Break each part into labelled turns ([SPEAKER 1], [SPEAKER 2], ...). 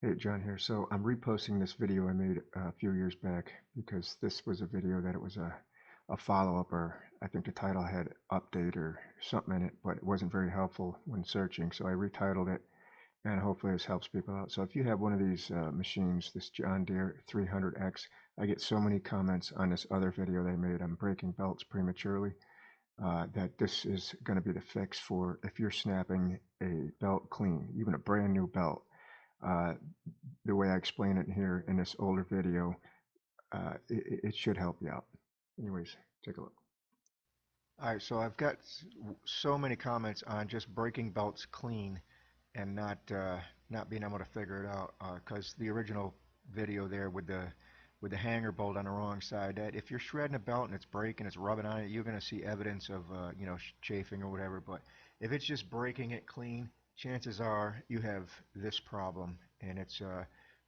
[SPEAKER 1] Hey, John here. So I'm reposting this video I made a few years back because this was a video that it was a follow-up, or I think the title had update or something in it, but it wasn't very helpful when searching. So I retitled it, and hopefully this helps people out. So if you have one of these machines, this John Deere 300X, I get so many comments on this other video they made on breaking belts prematurely, that this is going to be the fix for if you're snapping a belt clean, even a brand new belt. Uh, the way I explain it here in this older video, it should help you out. Anyways, take a look. All right, so I've got so many comments on just breaking belts clean and not being able to figure it out, because the original video there with the hanger bolt on the wrong side, that if you're shredding a belt and it's breaking, it's rubbing on it, you're going to see evidence of chafing or whatever. But if it's just breaking it clean, chances are you have this problem. And it's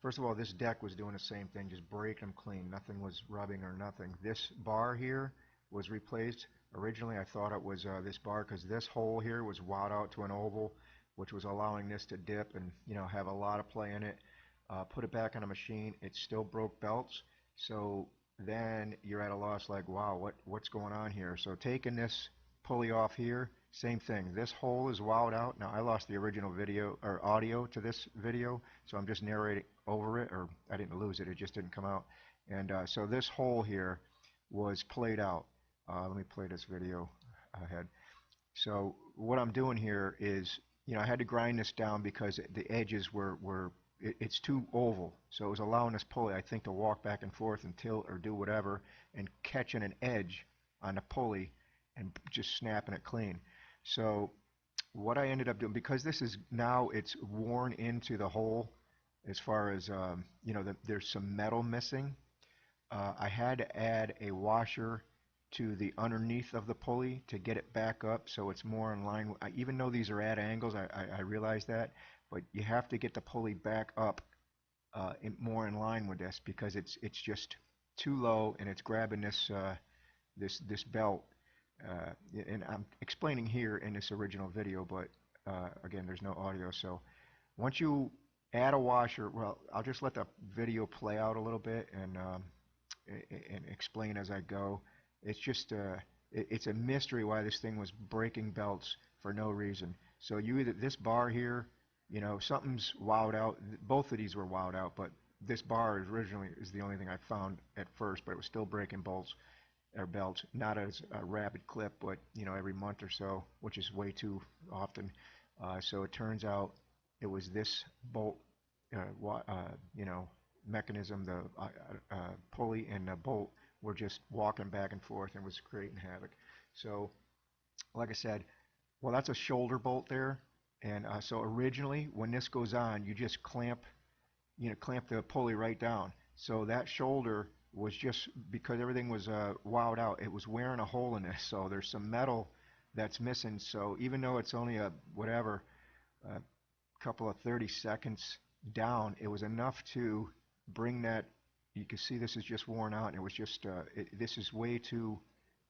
[SPEAKER 1] first of all, this deck was doing the same thing, just breaking them clean. Nothing was rubbing or nothing. This bar here was replaced. Originally, I thought it was this bar because this hole here was wowed out to an oval, which was allowing this to dip and have a lot of play in it. Put it back on a machine, it still broke belts. So then you're at a loss, like, wow, what's going on here? So taking this pulley off here, same thing. This hole is wowed out. Now I lost the original video or audio to this video, so I'm just narrating over it, or I didn't lose it, it just didn't come out. And so this hole here was played out. Let me play this video ahead. So what I'm doing here is, I had to grind this down because the edges were it's too oval. So it was allowing this pulley, I think, to walk back and forth and tilt or do whatever and catching an edge on the pulley and just snapping it clean. So what I ended up doing, because this is now, it's worn into the hole as far as, there's some metal missing. I had to add a washer to the underneath of the pulley to get it back up so it's more in line. Even though these are at angles, I realize that, but you have to get the pulley back up more in line with this because it's just too low and it's grabbing this belt. And I'm explaining here in this original video, but again, there's no audio. So once you add a washer, well, I'll just let the video play out a little bit and explain as I go. It's just it's a mystery why this thing was breaking belts for no reason. So you either, this bar here, something's wowed out. Both of these were wowed out, but this bar is originally is the only thing I found at first, but it was still breaking bolts or belts, not as a rapid clip, but every month or so, which is way too often. So it turns out it was this bolt, you know, mechanism, the pulley and the bolt were just walking back and forth and was creating havoc. So, like I said, well, that's a shoulder bolt there, and so originally when this goes on, you just clamp the pulley right down. So that shoulder was just, because everything was wowed out, it was wearing a hole in this. So there's some metal that's missing. So even though it's only a whatever, a couple of 30 seconds down, it was enough to bring that. You can see this is just worn out, and it was just this is way too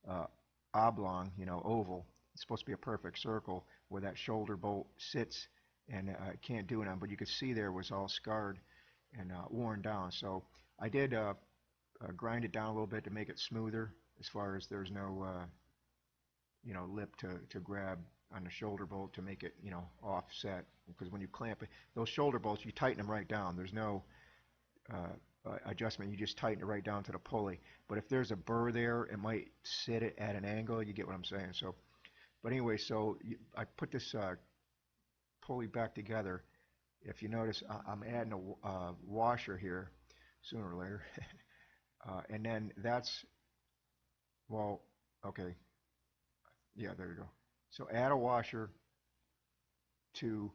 [SPEAKER 1] uh, oblong, oval. It's supposed to be a perfect circle where that shoulder bolt sits, and it can't do it on. But you could see there was all scarred and worn down. So I did grind it down a little bit to make it smoother, as far as there's no lip to grab on the shoulder bolt to make it offset, because when you clamp it, those shoulder bolts, you tighten them right down. There's no adjustment. You just tighten it right down to the pulley. But if there's a burr there, it might sit it at an angle. You get what I'm saying? So, but anyway, so I put this pulley back together. If you notice, I'm adding a washer here sooner or later. And then that's, well, okay, yeah, there you go. So add a washer to,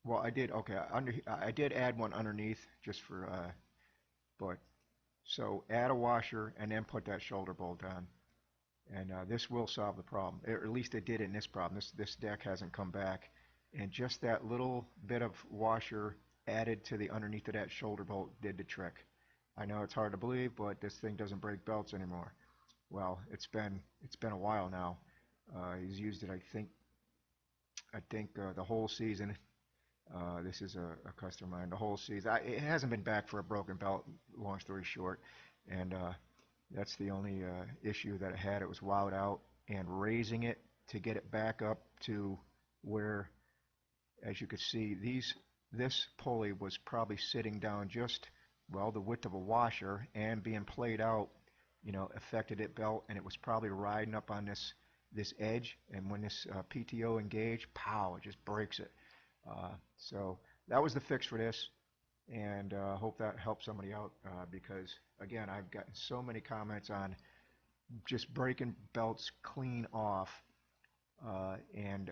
[SPEAKER 1] well, I did, okay, I did add one underneath just for, but, so add a washer and then put that shoulder bolt on. And this will solve the problem, or at least it did in this problem. This deck hasn't come back. And just that little bit of washer added to the underneath of that shoulder bolt did the trick. I know it's hard to believe, but this thing doesn't break belts anymore. Well, it's been a while now. He's used it, I think the whole season. This is a customer of mine. The whole season, it hasn't been back for a broken belt. Long story short, and that's the only issue that it had. It was wowed out, and raising it to get it back up to where, as you could see, this pulley was probably sitting down just, well, the width of a washer, and being played out, affected it belt, and it was probably riding up on this edge, and when this PTO engaged, pow, it just breaks it. So that was the fix for this, and hope that helps somebody out, because again, I've gotten so many comments on just breaking belts clean off, and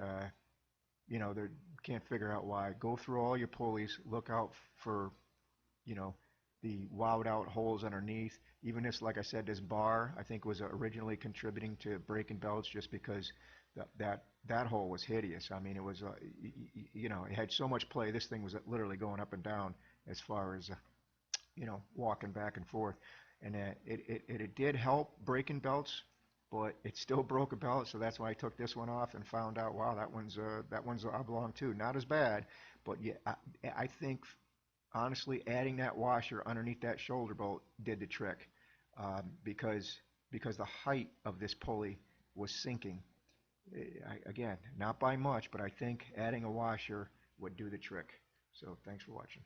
[SPEAKER 1] they can't figure out why. Go through all your pulleys, look out for you know the wowed out holes underneath. Even this, like I said, this bar I think was originally contributing to breaking belts, just because that hole was hideous. I mean, it was it had so much play. This thing was literally going up and down as far as walking back and forth, and it did help breaking belts, but it still broke a belt. So that's why I took this one off and found out, wow, that one's oblong too. Not as bad, but yeah, I think honestly adding that washer underneath that shoulder bolt did the trick, because the height of this pulley was sinking. Again, not by much, but I think adding a washer would do the trick. So thanks for watching.